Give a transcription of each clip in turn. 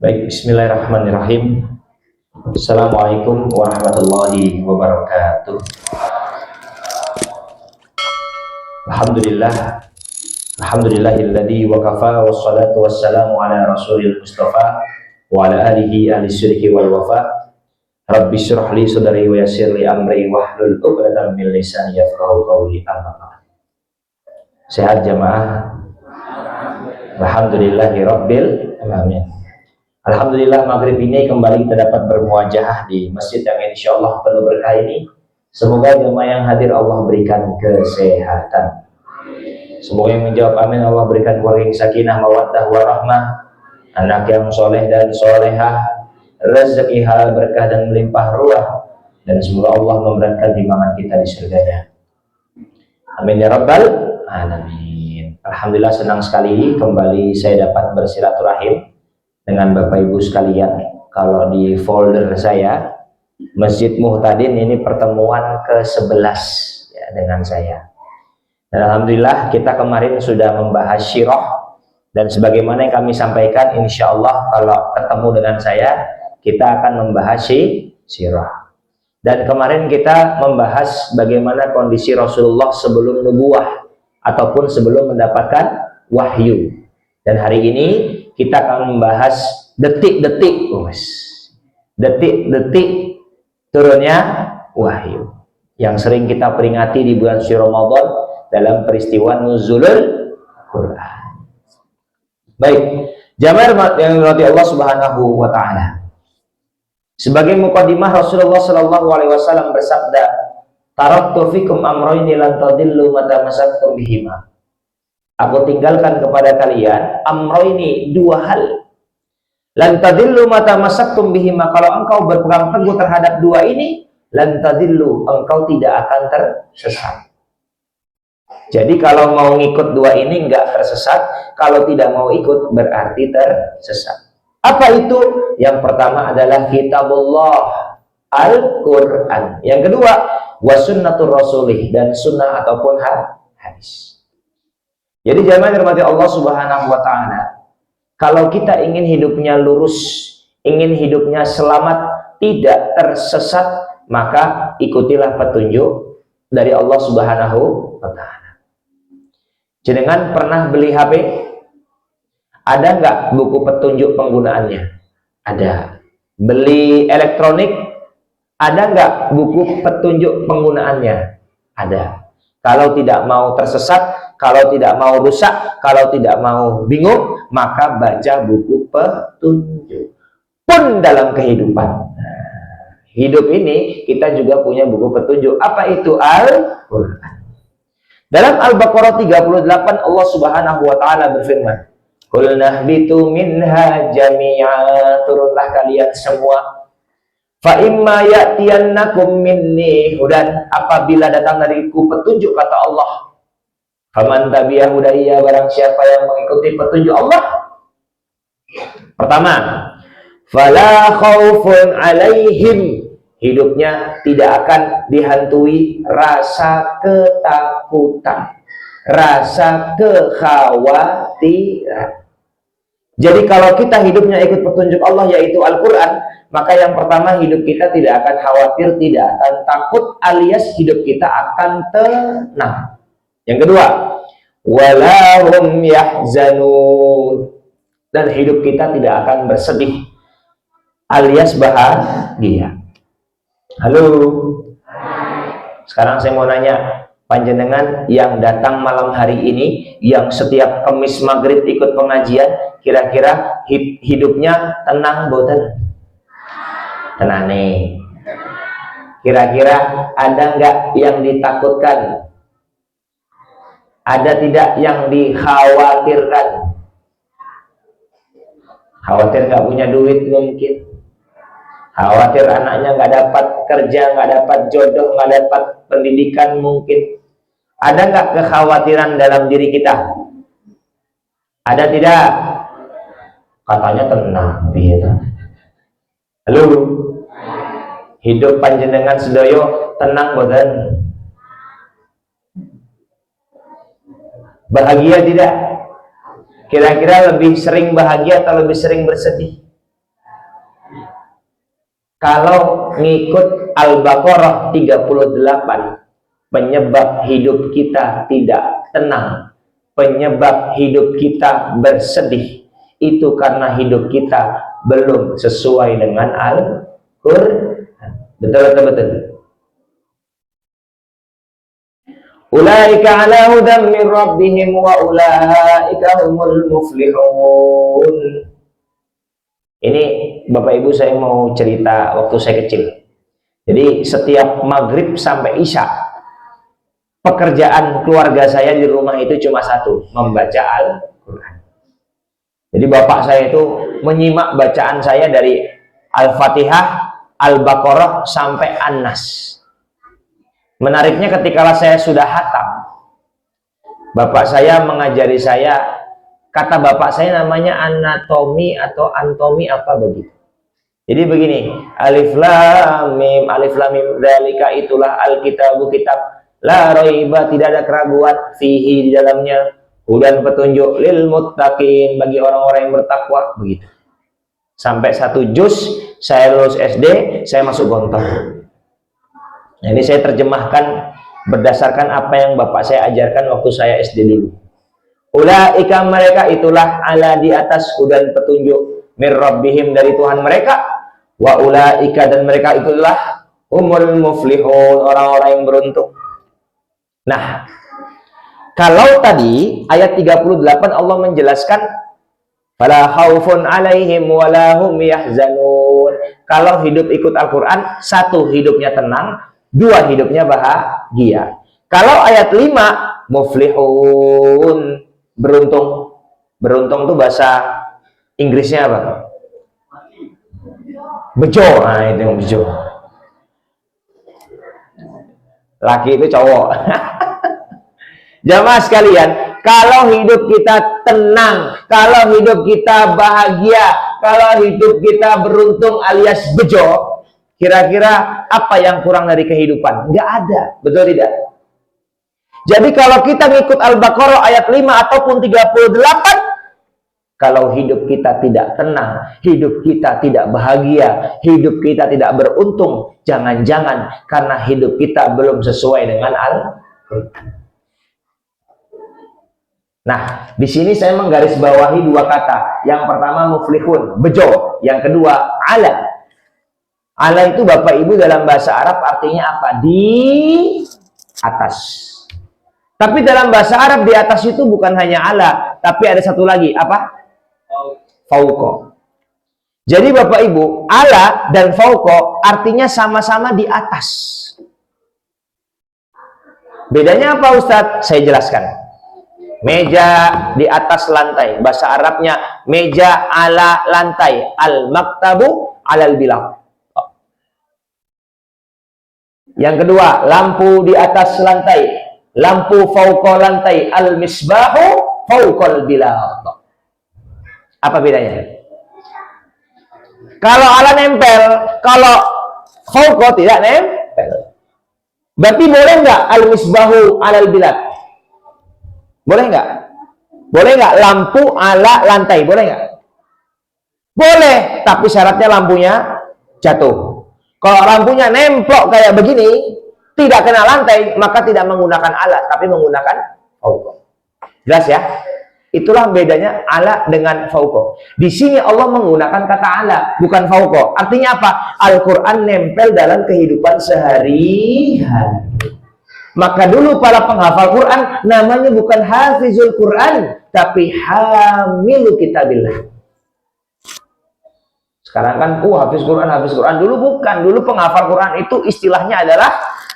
Baik, bismillahirrahmanirrahim. Assalamualaikum warahmatullahi wabarakatuh. Alhamdulillah. Alhamdulillahilladzi wa kafa wassalatu wassalamu ala rasulil mustafa wa ala alihi ahli syirki wal wafa. Rabbi syrah li sadri wa yassir li amri wahlul 'uqdatam min lisani yafqahu qawli. Amma ba'd. Sehat jamaah? Alhamdulillahi rabbil alamin. Alhamdulillah maghrib ini kembali kita dapat bermuajah di masjid yang insya Allah penuh berkah ini. Semoga jemaah yang hadir Allah berikan kesehatan. Semoga yang menjawab amin Allah berikan keluarga yang sakinah, mawaddah, warahmah, anak yang soleh dan solehah, rezeki halal berkah dan melimpah ruah, dan semoga Allah memberatkan timbangan kita di surganya. Amin ya rabbal alamin. Alhamdulillah senang sekali kembali saya dapat bersilaturahim dengan Bapak Ibu sekalian. Kalau di folder saya Masjid Muhtadin ini pertemuan ke-11 ya, dengan saya. Dan alhamdulillah kita kemarin sudah membahas syirah, dan sebagaimana yang kami sampaikan, insya Allah kalau ketemu dengan saya kita akan membahas syirah. Dan kemarin kita membahas bagaimana kondisi Rasulullah sebelum nubuwah ataupun sebelum mendapatkan wahyu. Dan hari ini kita akan membahas detik-detik turunnya wahyu yang sering kita peringati di bulan suci Ramadan dalam peristiwa nuzulul Quran. Baik, jamaah yang dirahmati Allah Subhanahu wa taala. Sebagai mukadimah, Rasulullah sallallahu alaihi wasallam bersabda, "Taraktu fikum amrayni lan tadillu ma tamassaktum bihima." Aku tinggalkan kepada kalian amroini, dua hal. Lan tadillu ma tamassaktum bihima, kalau engkau berpegang teguh terhadap dua ini, lan tadillu, engkau tidak akan tersesat. Jadi kalau mau ngikut dua ini enggak tersesat, kalau tidak mau ikut berarti tersesat. Apa itu? Yang pertama adalah kitabullah, Al-Quran. Yang kedua, wasunnatur rasulih, dan sunnah ataupun hadis. Jadi jamaah dirahmati Allah Subhanahu wa taala, kalau kita ingin hidupnya lurus, ingin hidupnya selamat, tidak tersesat, maka ikutilah petunjuk dari Allah Subhanahu wa taala. Jenengan pernah beli HP? Ada nggak buku petunjuk penggunaannya? Ada. Beli elektronik? Ada nggak buku petunjuk penggunaannya? Ada. Kalau tidak mau tersesat, kalau tidak mau rusak, kalau tidak mau bingung, maka baca buku petunjuk. Pun dalam kehidupan. Hidup ini kita juga punya buku petunjuk. Apa itu? Al-Quran. Dalam Al-Baqarah 38 Allah Subhanahu wa taala berfirman, "Qul nahbitu minha jami'a," turunlah kalian semua. Fa imma ya'tiyannakum minni hudan, apabila datang dariku petunjuk, kata Allah. Faman tabi'a hudaya, barang siapa yang mengikuti petunjuk Allah. Pertama, fala khaufun alaihim, hidupnya tidak akan dihantui rasa ketakutan, rasa kekhawatiran. Jadi kalau kita hidupnya ikut petunjuk Allah, yaitu Al-Quran, maka yang pertama, hidup kita tidak akan khawatir, tidak akan takut, alias hidup kita akan tenang. Yang kedua, walahum yahzanun, dan hidup kita tidak akan bersedih, alias bahagia. Halo. Sekarang saya mau nanya, panjenengan yang datang malam hari ini, yang setiap Kamis maghrib ikut pengajian, kira-kira hidupnya tenang boten? Tenang nih. Kira-kira ada nggak yang ditakutkan? Ada tidak yang dikhawatirkan? Khawatir nggak punya duit mungkin. Khawatir anaknya nggak dapat kerja, nggak dapat jodoh, nggak dapat pendidikan mungkin. Ada nggak kekhawatiran dalam diri kita? Ada tidak? Katanya tenang, gitu. Halo? Hidup panjenengan sedoyo tenang boten? Bahagia tidak? Kira-kira lebih sering bahagia atau lebih sering bersedih? Kalau ngikut Al-Baqarah 38, penyebab hidup kita tidak tenang, penyebab hidup kita bersedih, itu karena hidup kita belum sesuai dengan Al-Qur'an. Betul. Ulaika ala hudan min rabbihim wa ulaika humul muflihun. Ini Bapak Ibu, saya mau cerita waktu saya kecil. Jadi setiap maghrib sampai isya, pekerjaan keluarga saya di rumah itu cuma satu, membaca Al-Quran. Jadi bapak saya itu menyimak bacaan saya dari Al-Fatihah, Al-Baqarah sampai An-Nas. Menariknya ketika saya sudah hatam, bapak saya mengajari saya, kata bapak saya namanya anatomi atau antomi apa begitu. Jadi begini, alif lam mim dzalika itulah alkitabu kitab la raiba, tidak ada keraguan fihi di dalamnya, hudan petunjuk lil muttaqin, bagi orang-orang yang bertakwa, begitu. Sampai 1 juz saya lulus SD, saya masuk Gontor. Nah, ini saya terjemahkan berdasarkan apa yang bapak saya ajarkan waktu saya SD dulu. Ulaika, mereka itulah ala di atas hudan petunjuk mir rabbihim, dari Tuhan mereka, wa ulaika, dan mereka itulah umul muflihun, orang-orang yang beruntung. Nah, kalau tadi ayat 38 Allah menjelaskan fala khaufun alaihim wala hum yahzanun. Kalau hidup ikut Al-Qur'an, 1 hidupnya tenang, 2 hidupnya bahagia. Kalau ayat 5 muflihun, beruntung. Beruntung itu bahasa Inggrisnya apa? Bejo. Nah, itu yang bejo. Laki itu cowok. Jamaah sekalian, kalau hidup kita tenang, kalau hidup kita bahagia, kalau hidup kita beruntung alias bejo, kira-kira apa yang kurang dari kehidupan? Nggak ada, betul tidak? Jadi kalau kita ngikut Al-Baqarah ayat 5 ataupun 38, kalau hidup kita tidak tenang, hidup kita tidak bahagia, hidup kita tidak beruntung, jangan-jangan karena hidup kita belum sesuai dengan Al-Quran. Nah, di sini saya menggarisbawahi 2 kata. Yang pertama muflihun, bejo. Yang kedua ala. Ala itu Bapak Ibu dalam bahasa Arab artinya apa? Di atas. Tapi dalam bahasa Arab di atas itu bukan hanya ala, tapi ada satu lagi, apa? Fauqa. Jadi Bapak Ibu, ala dan fauqa artinya sama-sama di atas. Bedanya apa Ustadz? Saya jelaskan. Meja di atas lantai, bahasa Arabnya meja ala lantai, al-maktabu alal bilaq. Yang kedua, lampu di atas lantai, lampu fauqa lantai, al-misbahu fauqal bilaq. Apa bedanya? Kalau ala nempel, kalau fauqa tidak nempel. Berarti boleh nggak al-misbahu alal bilaq? Boleh nggak? Boleh nggak lampu ala lantai? Boleh nggak? Boleh, tapi syaratnya lampunya jatuh. Kalau lampunya nemplok kayak begini, tidak kena lantai, maka tidak menggunakan alat, tapi menggunakan fauqa. Jelas ya? Itulah bedanya ala dengan fauqa. Di sini Allah menggunakan kata ala, bukan fauqa. Artinya apa? Al-Quran nempel dalam kehidupan sehari-hari. Maka dulu para penghafal Quran namanya bukan hafizul Quran, tapi hamilu kitabillah. Sekarang kan, hafiz Quran. Dulu bukan. Dulu penghafal Quran itu istilahnya adalah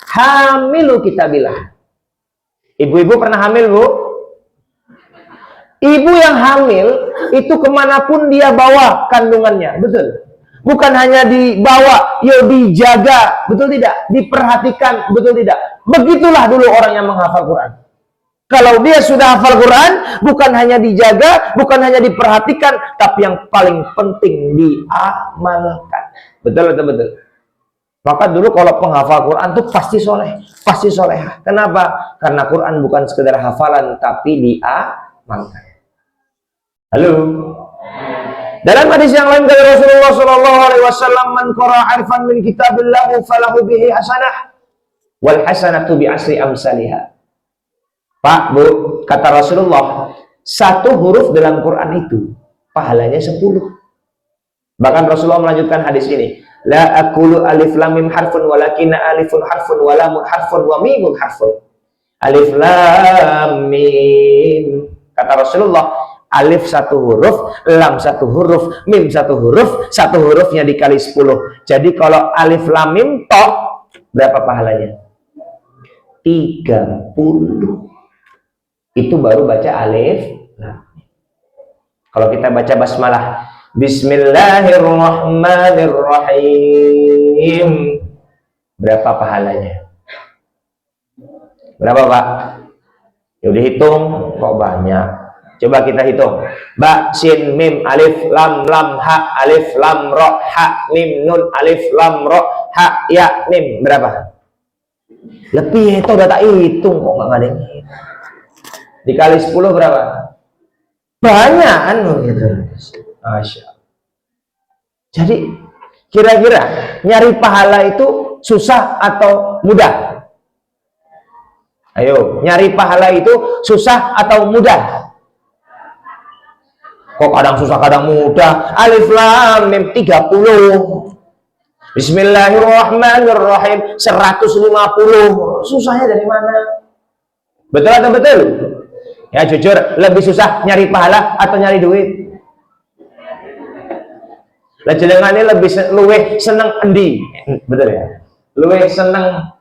hamilu kitabillah. Ibu-ibu pernah hamil, Bu? Ibu yang hamil itu kemanapun dia bawa kandungannya, betul? Bukan hanya dibawa, dijaga, betul tidak? Diperhatikan, betul tidak? Begitulah dulu orang yang menghafal Quran. Kalau dia sudah hafal Quran, bukan hanya dijaga, bukan hanya diperhatikan, tapi yang paling penting diamalkan. Betul. Maka dulu kalau penghafal Quran itu pasti soleh, pasti solehah. Kenapa? Karena Quran bukan sekedar hafalan, tapi diamalkan. Halo? Dalam hadis yang lain dari Rasulullah sallallahu alaihi wasallam, "Man qara'a 'arfan min kitabillah falahu bihi hasanah wal hasanatu bi asri amsalihha." Pak, Bu, kata Rasulullah, satu huruf dalam Quran itu pahalanya 10. Bahkan Rasulullah melanjutkan hadis ini, "La aqulu alif lam mim harfun walakinna alifun harfun wa lamun harfun wa mimun harfun." Alif lam mim. Kata Rasulullah, alif satu huruf, lam satu huruf, mim satu hurufnya dikali 10. Jadi kalau alif lam mim tok, berapa pahalanya? 30. Itu baru baca alif lam. Kalau kita baca basmalah, Bismillahirrahmanirrahim, berapa pahalanya? Berapa, Pak? Yuk dihitung, kok banyak. Coba kita hitung. Ba, sin, mim, alif, lam, ha, alif, lam, ro, ha, mim, nun, alif, lam, ro, ha, ya, mim. Berapa? Lebih, itu udah tak hitung, kok nggak ada yang hitung. Dikali 10 berapa? Banyak, anu gitu. Masya. Jadi, kira-kira nyari pahala itu susah atau mudah? Ayo, nyari pahala itu susah atau mudah? Kok kadang susah, kadang mudah? Alif lam mim 30. Bismillahirrahmanirrahim 150. Susahnya dari mana? Betul atau betul? Ya jujur, lebih susah nyari pahala atau nyari duit? Lah jenengane luweh seneng endi? Betul ya? Luweh seneng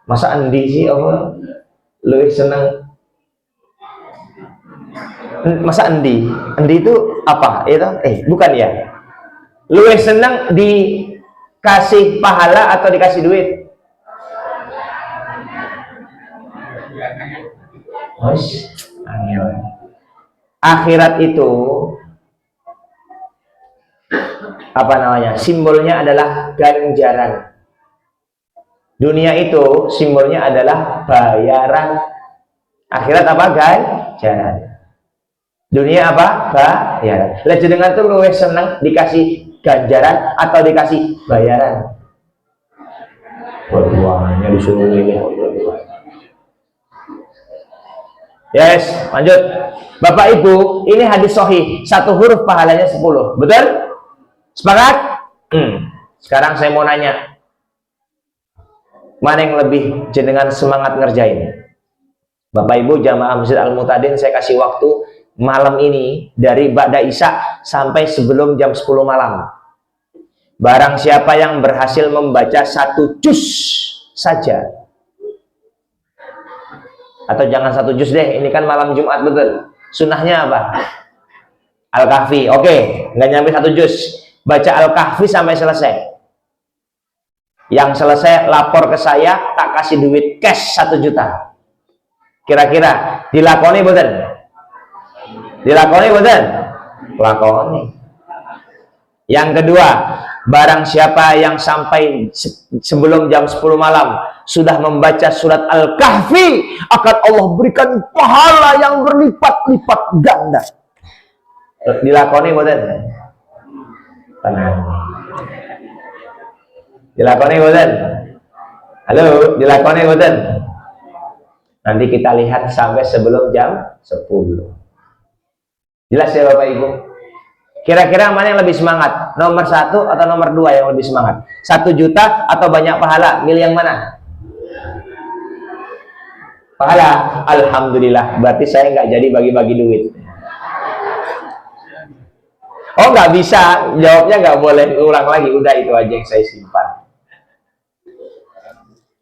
masa endi sih apa? Luwih seneng masa endi? Endi itu apa? Itu bukan ya. Luwih seneng dikasih pahala atau dikasih duit? Akhirat itu apa namanya? Simbolnya adalah ganjaran. Dunia itu simbolnya adalah bayaran. Akhirat apa? Ganjaran. Dunia apa? Bayaran. Lah jenengan tuh luwih seneng dikasih ganjaran atau dikasih bayaran? Dua-duanya disuruh milih. Yes, lanjut. Bapak Ibu, ini hadis sahih. Satu huruf pahalanya 10. Betul? Sepakat? Sekarang saya mau nanya. Mana yang lebih jenengan semangat ngerjain? Bapak Ibu jamaah Masjid Al-Mu'tadin, saya kasih waktu malam ini dari Ba'da Isya sampai sebelum jam 10 malam. Barang siapa yang berhasil membaca 1 juz saja, atau jangan 1 juz deh, ini kan malam Jumat betul. Sunnahnya apa? Al-Kahfi. Oke, nggak nyampe 1 juz. Baca Al-Kahfi sampai selesai. Yang selesai lapor ke saya, tak kasih duit cash 1 juta. Kira-kira dilakoni boten? Dilakoni boten? Lakoni. Yang kedua, barang siapa yang sampai sebelum jam 10 malam sudah membaca surat Al-Kahfi, akan Allah berikan pahala yang berlipat-lipat ganda. Dilakoni boten? Tenang. Dilakoni boten? Halo, dilakoni boten? Nanti kita lihat sampai sebelum jam 10. Jelas ya Bapak Ibu? Kira-kira mana yang lebih semangat? Nomor 1 atau nomor 2 yang lebih semangat? 1 juta atau banyak pahala? Milih yang mana? Pahala. Alhamdulillah. Berarti saya nggak jadi bagi-bagi duit. Oh nggak bisa. Jawabnya nggak boleh ulang lagi. Udah itu aja yang saya simpan.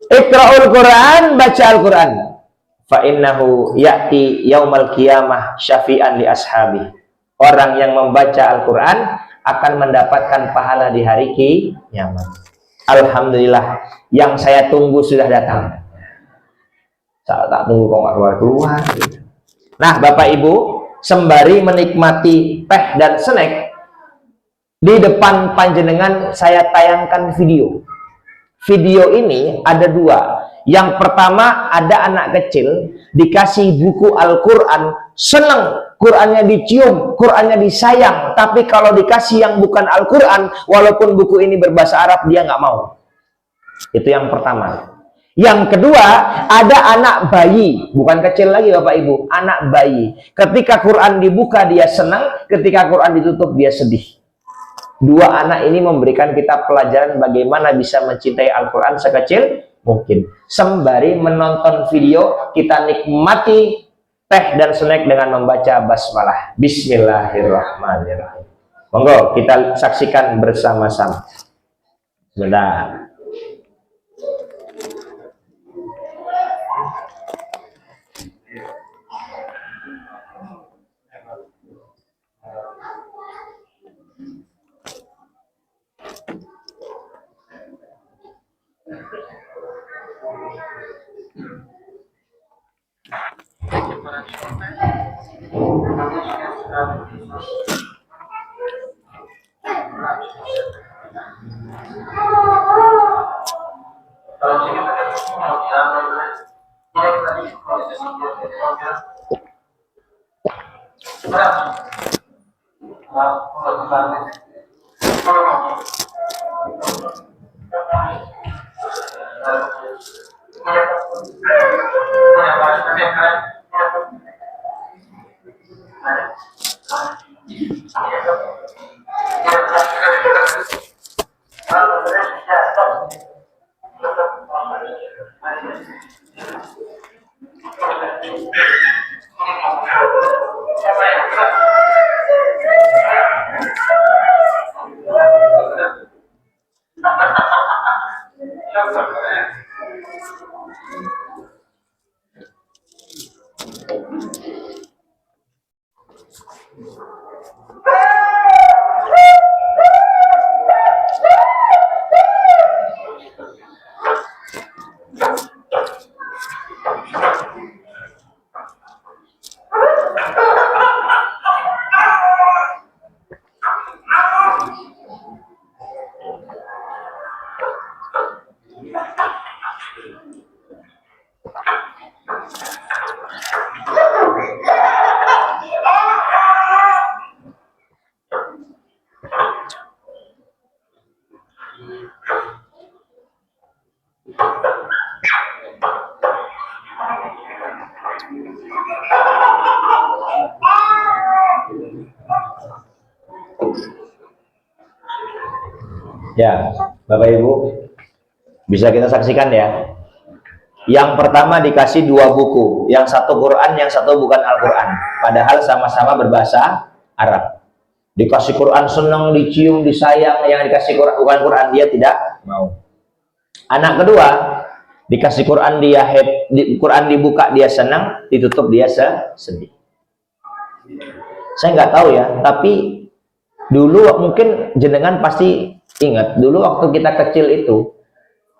Iqra'ul Quran, baca Al-Quran. Fa'innahu ya'ti yaumal qiyamah syafi'an li ashabi. Orang yang membaca Al-Quran akan mendapatkan pahala di hari kiamat. Alhamdulillah, yang saya tunggu sudah datang. Saya tak tunggu kok nggak keluar-keluar. Nah, Bapak Ibu, sembari menikmati teh dan snack, di depan panjenengan saya tayangkan video. Video ini ada 2. Yang pertama, ada anak kecil dikasih buku Al-Quran, senang, Qurannya dicium, Qurannya disayang. Tapi kalau dikasih yang bukan Al-Quran, walaupun buku ini berbahasa Arab, dia nggak mau. Itu yang pertama. Yang kedua, ada anak bayi, bukan kecil lagi Bapak Ibu, anak bayi. Ketika Quran dibuka dia senang, ketika Quran ditutup dia sedih. Dua anak ini memberikan kita pelajaran bagaimana bisa mencintai Al-Quran sekecil mungkin. Sembari menonton video, kita nikmati teh dan snack dengan membaca basmalah. Bismillahirrahmanirrahim. Monggo kita saksikan bersama-sama. Sebentar. Ya, Bapak Ibu, bisa kita saksikan ya. Yang pertama dikasih dua buku, yang satu Quran, yang satu bukan Al-Quran. Padahal sama-sama berbahasa Arab. Dikasih Quran senang, dicium, disayang. Yang dikasih Quran, bukan Quran, dia tidak mau. Anak kedua dikasih Quran, dia Quran dibuka dia senang, ditutup dia sedih. Saya nggak tahu ya, tapi dulu mungkin jenengan pasti ingat, dulu waktu kita kecil itu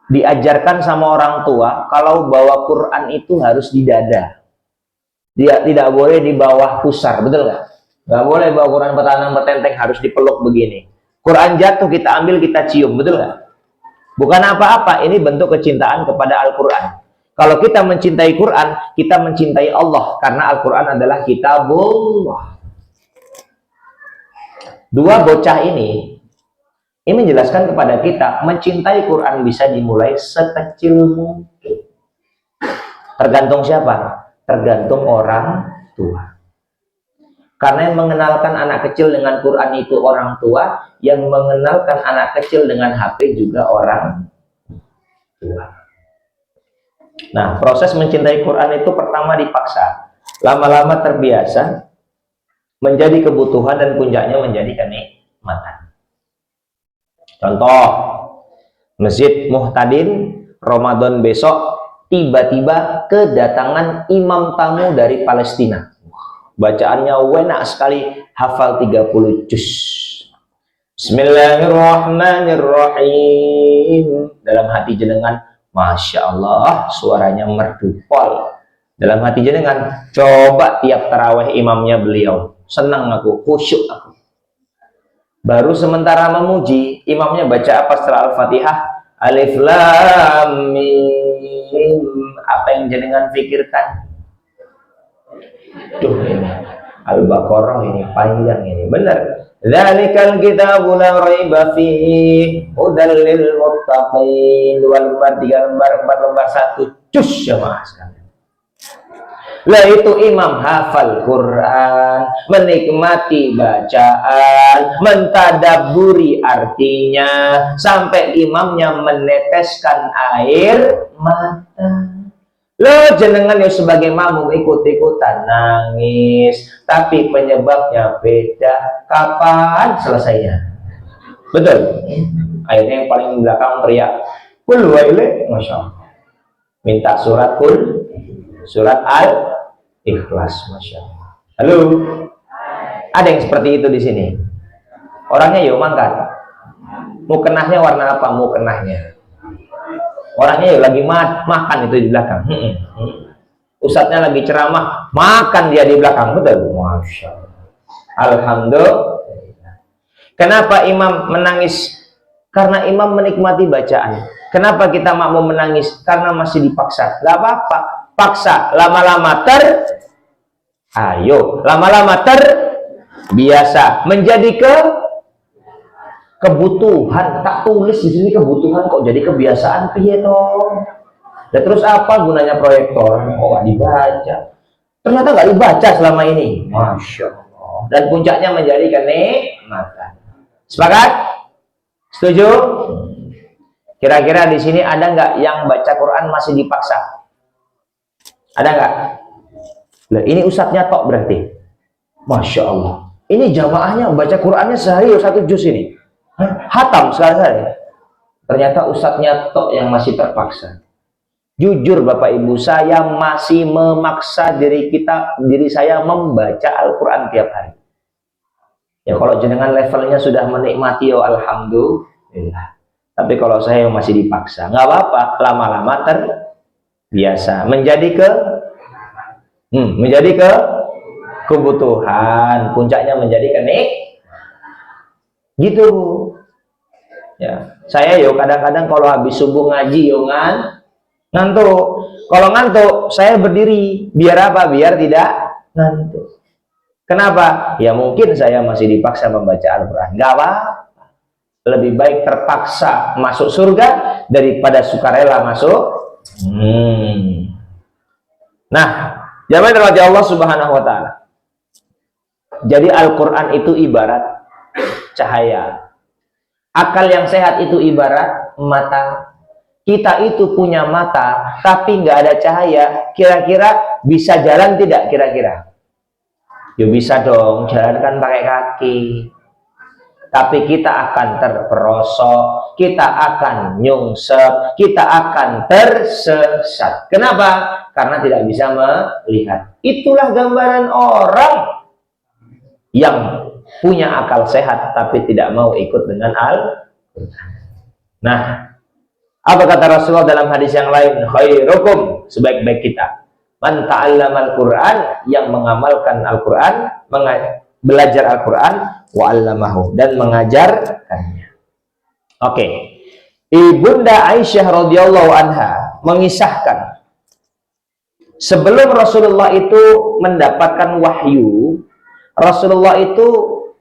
diajarkan sama orang tua kalau bawa Quran itu harus di dada. Dia tidak boleh di bawah pusar, betul nggak? Nggak boleh bawa Quran petantang-petenteng, harus dipeluk begini. Quran jatuh kita ambil, kita cium, betul nggak? Bukan apa-apa, ini bentuk kecintaan kepada Al-Quran. Kalau kita mencintai Quran, kita mencintai Allah, karena Al-Quran adalah kitabullah. Dua bocah ini menjelaskan kepada kita, mencintai Quran bisa dimulai sekecil mungkin. Tergantung siapa? Tergantung orang tua. Karena yang mengenalkan anak kecil dengan Quran itu orang tua, yang mengenalkan anak kecil dengan HP juga orang tua. Nah, proses mencintai Quran itu pertama dipaksa, lama-lama terbiasa, menjadi kebutuhan, dan puncaknya menjadi kenikmatan. Contoh, Masjid Muhtadin, Ramadan besok, tiba-tiba kedatangan imam tamu dari Palestina. Bacaannya enak sekali, hafal 30 juz. Bismillahirrahmanirrahim. Dalam hati jenengan, Masya Allah, suaranya merdu pol. Dalam hati jenengan, coba tiap tarawih imamnya beliau. Senang aku, khusyuk aku. Baru sementara memuji, imamnya baca apa setelah Al-Fatihah? Alif Lam Mim. Apa yang jenengan pikirkan? Duh, ini Al-Baqarah ini panjang ini. Benar. Dzalikal kitabu la raiba fihi hudal lil muttaqin. 2 lembar, 3 lembar, 4 lembar, 1 cus jemaah sekalian. Lah itu imam hafal Quran, menikmati bacaan, mentadabburi artinya, sampai imamnya meneteskan air mata. Lo jenengan yang sebagai makmum ikut-ikutan nangis, tapi penyebabnya beda. Kapan selesainya? Betul. Akhirnya yang paling belakang teriak, kul waile, masya Allah. Minta surat kul, surat Al-Ikhlas, masya Allah. Halo, ada yang seperti itu di sini. Orangnya yuk mangkat. Mau kenahnya warna apa? Mau kenahnya. Orangnya lagi makan itu di belakang. Ustadznya lagi ceramah, makan dia di belakang. Betul. Masya Allah. Alhamdulillah. Kenapa imam menangis? Karena imam menikmati bacaan. Kenapa kita makmum menangis? Karena masih dipaksa. Gak apa-apa. Paksa. Lama-lama lama-lama biasa. Menjadi kebutuhan. Tak tulis di sini kebutuhan kok jadi kebiasaan piye toh. Dan terus apa gunanya proyektor? Kok gak dibaca? Ternyata gak dibaca selama ini. Masya Allah. Dan puncaknya menjadi kenikmatan. Sepakat? Setuju? Kira-kira di sini ada nggak yang baca Quran masih dipaksa? Ada nggak? Nah, ini ustadznya tok berarti. Masya Allah. Ini jamaahnya baca Qurannya sehari 1 juz ini. Hatam sekali. Ternyata ustadznya tok yang masih terpaksa. Jujur Bapak Ibu, saya masih memaksa diri saya membaca Al-Quran tiap hari. Ya kalau jenengan levelnya sudah menikmati, ya alhamdulillah. Tapi kalau saya masih dipaksa, nggak apa-apa. Lama-lama terbiasa. Menjadi kebutuhan. Puncaknya menjadi gitu. Ya, saya kadang-kadang kalau habis subuh ngaji ngantuk. Kalau ngantuk, saya berdiri. Biar apa? Biar tidak ngantuk. Kenapa? Ya mungkin saya masih dipaksa membaca Al-Quran. Nggak apa-apa. Lebih baik terpaksa masuk surga daripada sukarela masuk. Nah, jamaah dirahmati Allah Subhanahu wa Ta'ala. Jadi Al-Quran itu ibarat cahaya. Akal yang sehat itu ibarat mata. Kita itu punya mata, tapi nggak ada cahaya. Kira-kira bisa jalan tidak? Kira-kira? Ya bisa dong, jalan kan pakai kaki. Tapi kita akan terperosok, kita akan nyungsep, kita akan tersesat. Kenapa? Karena tidak bisa melihat. Itulah gambaran orang yang punya akal sehat tapi tidak mau ikut dengan Al-Quran. Nah, apa kata Rasulullah dalam hadis yang lain? Khairukum, sebaik-baik kita, man ta'allamal Quran, yang mengamalkan Al-Quran, belajar Al-Quran, wa 'allamahu, dan mengajarkannya. Oke. Ibunda Aisyah radhiyallahu anha mengisahkan, sebelum Rasulullah itu mendapatkan wahyu, Rasulullah itu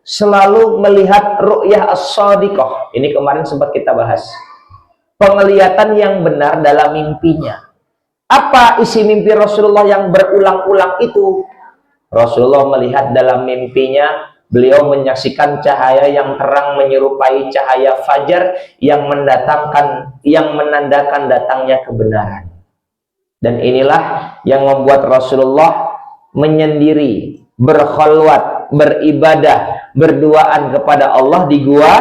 selalu melihat ru'yah as-shadiqah. Ini kemarin sempat kita bahas. Penglihatan yang benar dalam mimpinya. Apa isi mimpi Rasulullah yang berulang-ulang itu? Rasulullah melihat dalam mimpinya, beliau menyaksikan cahaya yang terang menyerupai cahaya fajar yang menandakan datangnya kebenaran. Dan inilah yang membuat Rasulullah menyendiri, berkhalwat, beribadah, berduaan kepada Allah di Gua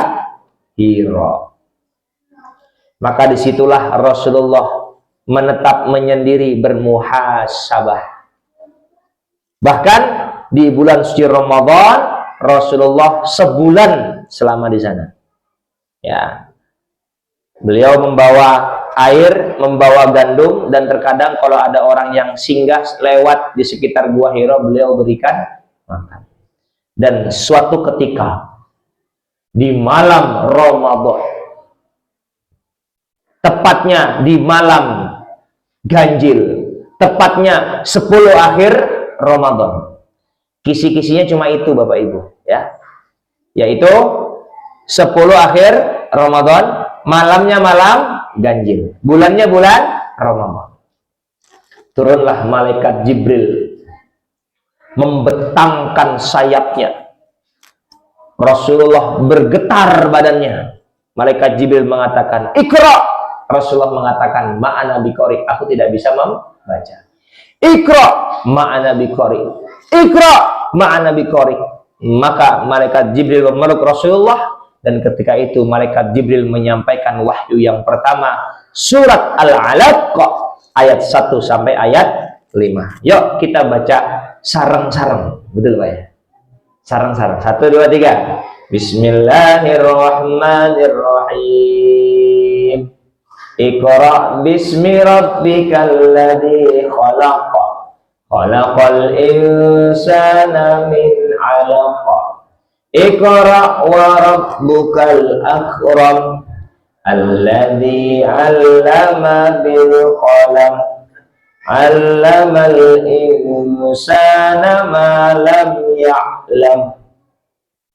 Hira. Maka disitulah Rasulullah menetap menyendiri, bermuhasabah. Bahkan di bulan suci Ramadan, Rasulullah sebulan selama di sana. Ya, beliau membawa air, membawa gandum, dan terkadang kalau ada orang yang singgah lewat di sekitar Gua Hira, beliau berikan makan. Dan suatu ketika di malam Ramadan, tepatnya di malam ganjil, tepatnya 10 akhir Ramadan. Kisi-kisinya cuma itu Bapak Ibu ya, yaitu 10 akhir Ramadan, malamnya malam ganjil, bulannya bulan Ramadan. Turunlah malaikat Jibril, membentangkan sayapnya. Rasulullah bergetar badannya. Malaikat Jibril mengatakan, "Iqra." Rasulullah mengatakan, "Ma'ana biqari." Aku tidak bisa membaca. "Iqra ma'ana biqari." "Iqra ma'ana biqari." Maka malaikat Jibril memeluk Rasulullah, dan ketika itu malaikat Jibril menyampaikan wahyu yang pertama, surat Al-Alaq ayat 1 sampai ayat 5. Yuk kita baca sareng-sareng. Betul Pak ya? Sareng-sareng. 1, 2, 3. Bismillahirrahmanirrahim. Iqra bismi rabbikal ladzi khalaq. Khalaqal insana min 'alaq. Iqra wa rabbukal akram. Alladzi 'allama bil qalam. 'Allamal insana ma lam ya'lam.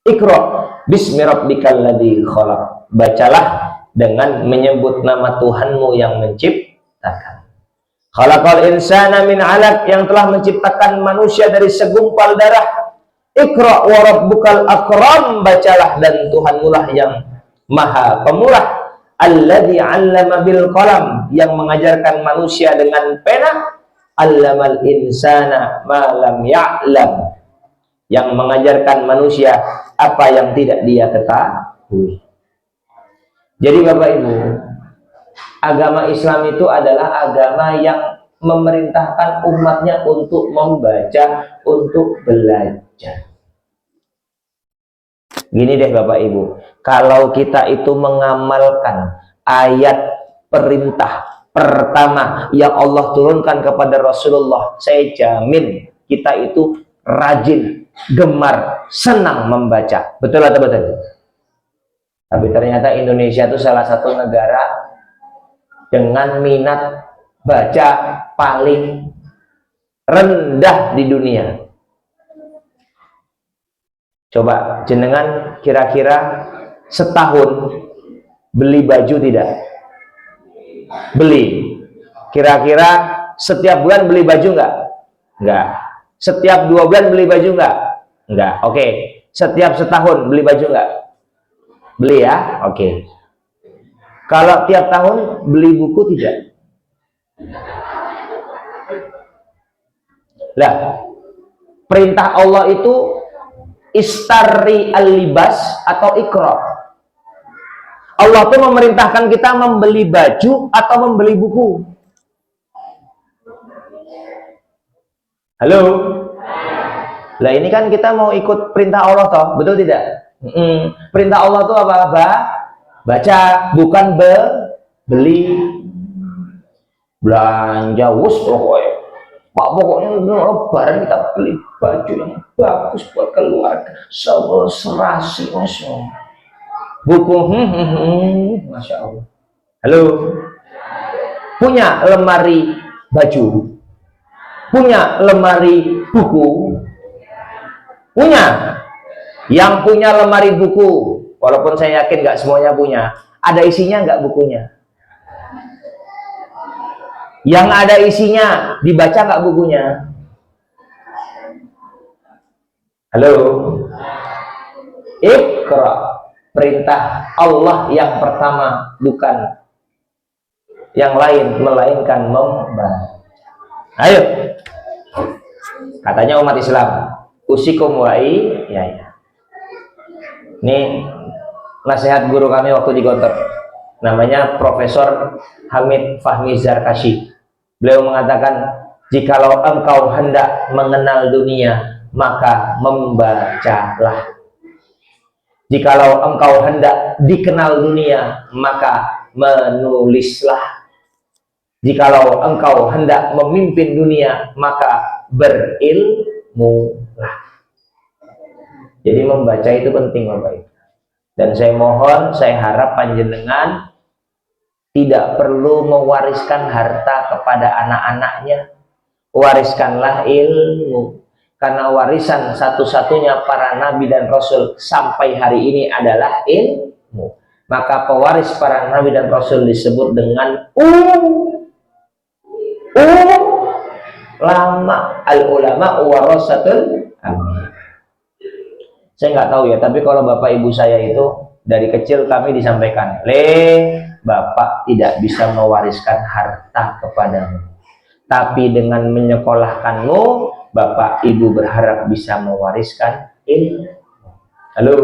Iqra bismi rabbikal ladzi khalaq. Bacalah dengan menyebut nama Tuhanmu yang menciptakan. Khalaqal insana min 'alaq, yang telah menciptakan manusia dari segumpal darah. Iqra wa rabbukal akram, bacalah dan Tuhanmu lah yang maha pemurah. Alladzi 'allama bil qalam, yang mengajarkan manusia dengan pena. 'Allamal insana ma lam ya'lam, yang mengajarkan manusia apa yang tidak dia ketahui. Jadi Bapak Ibu, agama Islam itu adalah agama yang memerintahkan umatnya untuk membaca, untuk belajar. Gini deh Bapak Ibu, kalau kita itu mengamalkan ayat perintah pertama yang Allah turunkan kepada Rasulullah, saya jamin kita itu rajin, gemar, senang membaca. Betul atau betul? Tapi ternyata Indonesia itu salah satu negara dengan minat baca paling rendah di dunia. Coba jenengan kira-kira setahun beli baju tidak? Beli. Kira-kira setiap bulan beli baju enggak? Enggak. Setiap 2 bulan beli baju enggak? Enggak. Oke. Setiap setahun beli baju enggak? Beli ya? Oke. Kalau tiap tahun beli buku tidak? Lah, perintah Allah itu istari al-libas atau ikra. Allah tuh memerintahkan kita membeli baju atau membeli buku. Halo? Lah ini kan kita mau ikut perintah Allah toh, betul tidak? Perintah Allah tuh apa? Baca, bukan beli. Belanja wus pokoknya. Pak, pokoknya lebaran kita beli baju yang bagus buat keluarga, serasi, masya Allah. Buku, masya Allah. Halo, punya lemari baju, punya lemari buku, punya. Yang punya lemari buku, walaupun saya yakin nggak semuanya punya, ada isinya nggak bukunya? Yang ada isinya, dibaca nggak bukunya? Halo? Iqra, perintah Allah yang pertama, bukan yang lain, melainkan membaca. Ayo, katanya umat Islam, usikum wa'i, ya. Ini nasihat guru kami waktu di Gontor, namanya Profesor Hamid Fahmi Zarkashi. Beliau mengatakan, jikalau engkau hendak mengenal dunia, maka membacalah. Jikalau engkau hendak dikenal dunia, maka menulislah. Jikalau engkau hendak memimpin dunia, maka berilmulah. Jadi membaca itu penting Bapak Ibu. Dan saya mohon, saya harap panjenengan tidak perlu mewariskan harta kepada anak-anaknya. Wariskanlah ilmu. Karena warisan satu-satunya para nabi dan rasul sampai hari ini adalah ilmu. Maka pewaris para nabi dan rasul disebut dengan ulama. Al-ulama warasatul anbiya. Saya nggak tahu ya, tapi kalau bapak ibu saya itu dari kecil kami disampaikan, bapak tidak bisa mewariskan harta kepadamu, tapi dengan menyekolahkanmu, bapak ibu berharap bisa mewariskan ilmu. Halo.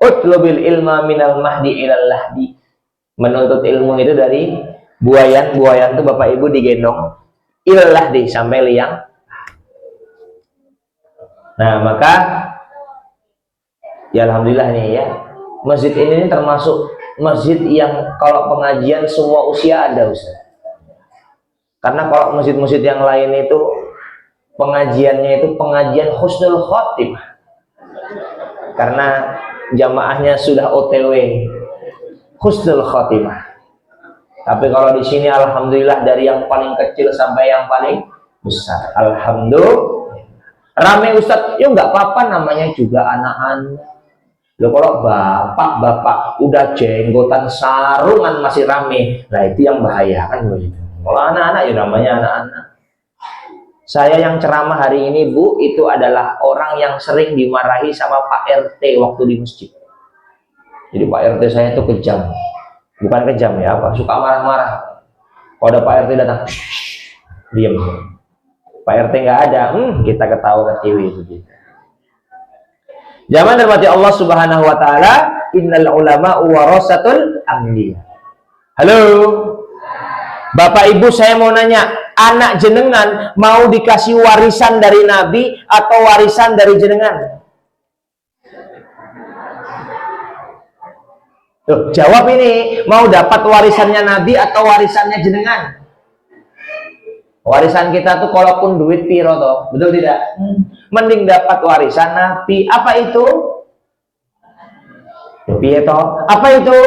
Utlubil ilma minal mahdi ilal lahdi. Menuntut ilmu itu dari buayan itu bapak ibu digendong ilal lahdi sampai liang. Nah, maka ya alhamdulillah nih ya. Masjid ini termasuk masjid yang kalau pengajian semua usia ada, Ustaz. Karena kalau masjid-masjid yang lain itu pengajiannya itu pengajian husnul khotimah. Karena jamaahnya sudah OTW husnul khotimah. Tapi kalau di sini alhamdulillah dari yang paling kecil sampai yang paling besar. Alhamdulillah. Rame Ustadz, ya nggak apa-apa, namanya juga anak-anak. Loh, kalau bapak udah jenggotan sarungan masih rame, nah itu yang bahaya kan begitu. Kalau anak-anak ya namanya anak-anak. Saya yang ceramah hari ini Bu, itu adalah orang yang sering dimarahi sama Pak RT waktu di masjid. Jadi Pak RT saya itu kejam. Bukan kejam ya, apa? Suka marah-marah. Kalau ada Pak RT datang, diam. Pak RT nggak ada, kita ketawa ketiwi begitu. Zaman dirahmati Allah Subhanahu wa taala, innal ulama warasatul anbiya. Halo. Bapak Ibu, saya mau nanya, anak jenengan mau dikasih warisan dari Nabi atau warisan dari jenengan? Tuh, jawab ini, mau dapat warisannya Nabi atau warisannya jenengan? Warisan kita tuh kalaupun duit piro toh, betul tidak? Mending dapat warisan Nabi. Apa itu? Piye toh? Apa itu?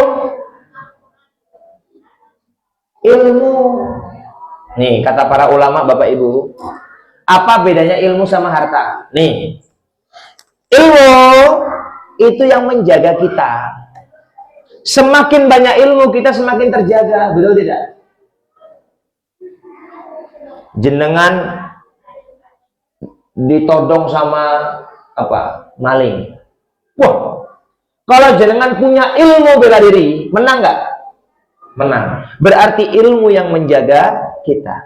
Ilmu. Nih, kata para ulama Bapak Ibu, apa bedanya ilmu sama harta? Nih, ilmu itu yang menjaga kita. Semakin banyak ilmu kita semakin terjaga, betul tidak? Jenengan ditodong sama apa? Maling. Wah, kalau jenengan punya ilmu bela diri, menang nggak? Menang. Berarti ilmu yang menjaga kita.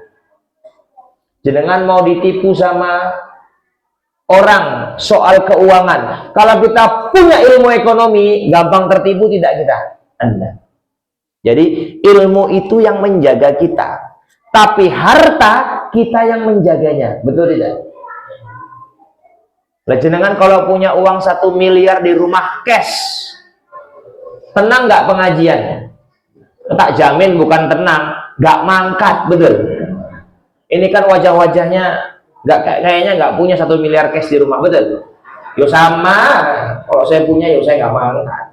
Jenengan mau ditipu sama orang soal keuangan, kalau kita punya ilmu ekonomi, gampang tertipu tidak kita? Anda. Jadi ilmu itu yang menjaga kita, tapi harta kita yang menjaganya, betul tidak? Lah jenengan kalau punya uang 1 miliar di rumah cash, tenang nggak pengajian? Tak jamin bukan tenang, nggak mangkat, betul. Ini kan wajah-wajahnya kayaknya nggak punya 1 miliar cash di rumah, betul? Yo sama, kalau saya punya yo saya nggak mangkat.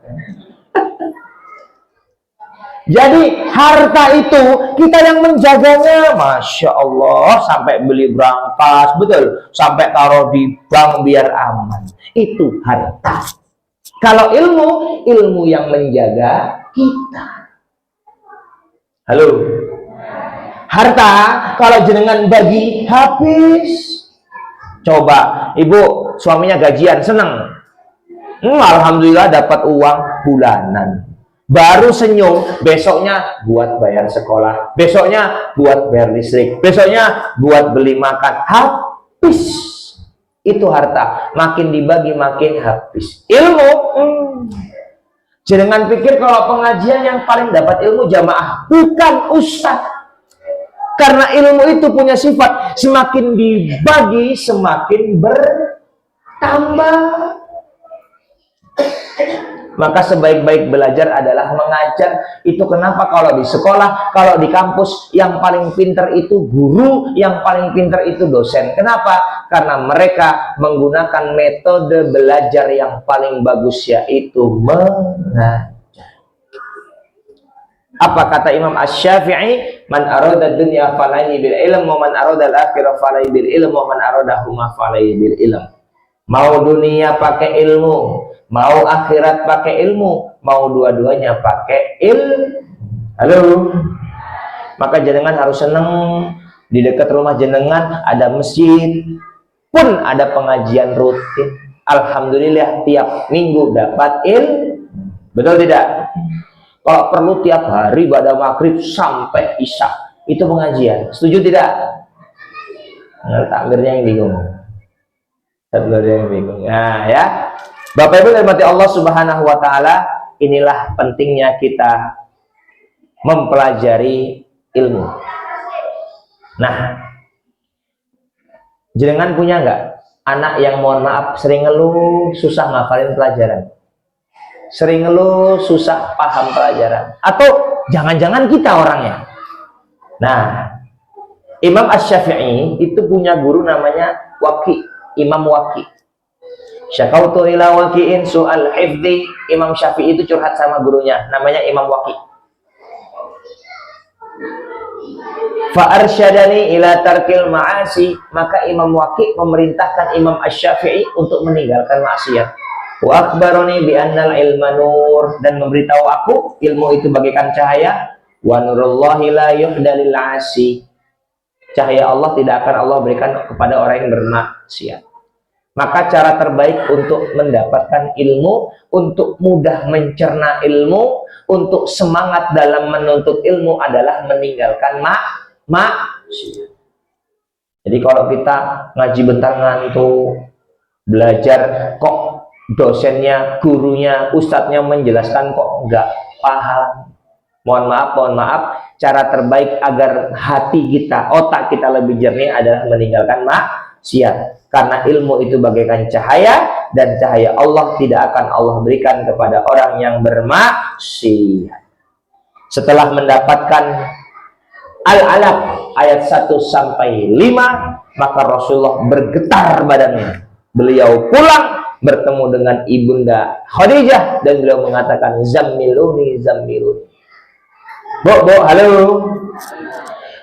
Jadi harta itu kita yang menjaganya, Masya Allah, sampai beli berangkas, betul, sampai taruh di bank biar aman. Itu harta. Kalau ilmu yang menjaga kita. Halo. Harta kalau jenengan bagi habis. Coba ibu suaminya gajian seneng, alhamdulillah dapat uang bulanan. Baru senyum, besoknya buat bayar sekolah, besoknya buat bayar listrik, besoknya buat beli makan, habis. Itu harta, makin dibagi makin habis. Ilmu, jangan pikir kalau pengajian yang paling dapat ilmu jamaah, bukan ustaz. Karena ilmu itu punya sifat, semakin dibagi semakin bertambah. Maka sebaik-baik belajar adalah mengajar. Itu kenapa kalau di sekolah, kalau di kampus, yang paling pintar itu guru, yang paling pintar itu dosen. Kenapa? Karena mereka menggunakan metode belajar yang paling bagus, yaitu mengajar. Apa kata Imam Asy-Syafi'i? Man arada dunya falaihi bil ilm wa man arada al-akhirah falaihi bil ilm wa man aradahuma falaihi bil ilm. Mau dunia pakai ilmu, mau akhirat pakai ilmu, mau dua-duanya pakai Halo. Maka jenengan harus senang di dekat rumah jenengan ada masjid, pun ada pengajian rutin. Alhamdulillah tiap minggu dapat betul tidak? Kalau perlu tiap hari pada maghrib sampai isya itu pengajian. Setuju tidak? Nah, takmirnya yang bingung. Takmirnya yang bingung. Nah, ya. Bapak Ibu dirahmati Allah Subhanahu wa taala, inilah pentingnya kita mempelajari ilmu. Nah, jenengan punya nggak anak yang mohon maaf sering ngeluh susah ngafalin pelajaran? Sering ngeluh susah paham pelajaran, atau jangan-jangan kita orangnya. Nah, Imam Asy-Syafi'i itu punya guru namanya Waqi, Imam Waqi. Syakautu ila Waqi'in su'al hifdzi. Imam Syafi'i itu curhat sama gurunya namanya Imam Waqi. Fa arsyadani ila tarkil ma'asi. Maka Imam Waqi memerintahkan Imam Asy-Syafi'i untuk meninggalkan maksiat. Wa akhbaroni bi annal ilma nur, dan memberitahu aku ilmu itu bagaikan cahaya. Wa nurullahi la yuhdalil 'asi. Cahaya Allah tidak akan Allah berikan kepada orang yang bermaksiat. Maka cara terbaik untuk mendapatkan ilmu, untuk mudah mencerna ilmu, untuk semangat dalam menuntut ilmu adalah meninggalkan maksiat. Jadi kalau kita ngaji bentar ngantuk, belajar kok dosennya, gurunya, ustadznya menjelaskan kok nggak paham, mohon maaf, cara terbaik agar hati kita, otak kita lebih jernih adalah meninggalkan maksiat. Karena ilmu itu bagaikan cahaya, dan cahaya Allah tidak akan Allah berikan kepada orang yang bermaksiat. Setelah mendapatkan Al-Alaq ayat 1 sampai 5, maka Rasulullah bergetar badannya. Beliau pulang bertemu dengan ibunda Khadijah dan beliau mengatakan zammiluni zammiluni. Bu, halo.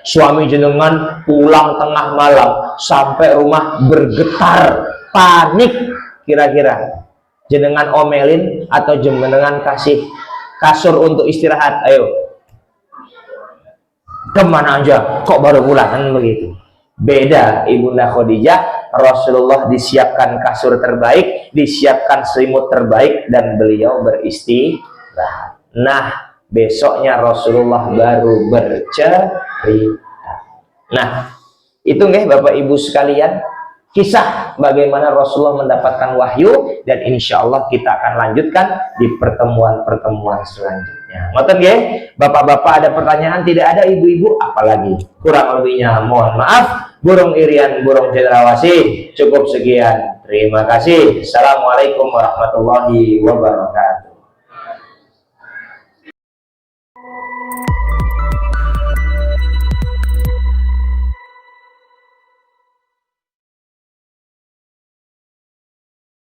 Suami jenengan pulang tengah malam sampai rumah bergetar, panik. Kira-kira jenengan omelin atau jenengan kasih kasur untuk istirahat? Ayo. Kemana aja? Kok baru pulang? Kan begitu. Beda ibunda Khadijah, Rasulullah disiapkan kasur terbaik, disiapkan selimut terbaik, dan beliau beristirahat. Nah, besoknya Rasulullah baru bercerita. Nah, itu nggih Bapak Ibu sekalian, kisah bagaimana Rasulullah mendapatkan wahyu, dan insya Allah kita akan lanjutkan di pertemuan-pertemuan selanjutnya. Ngoten nggih, Bapak-bapak ada pertanyaan? Tidak ada, ibu-ibu apalagi. Kurang lebihnya mohon maaf. Burung irian, burung cendrawasih. Cukup sekian. Terima kasih. Assalamualaikum warahmatullahi wabarakatuh.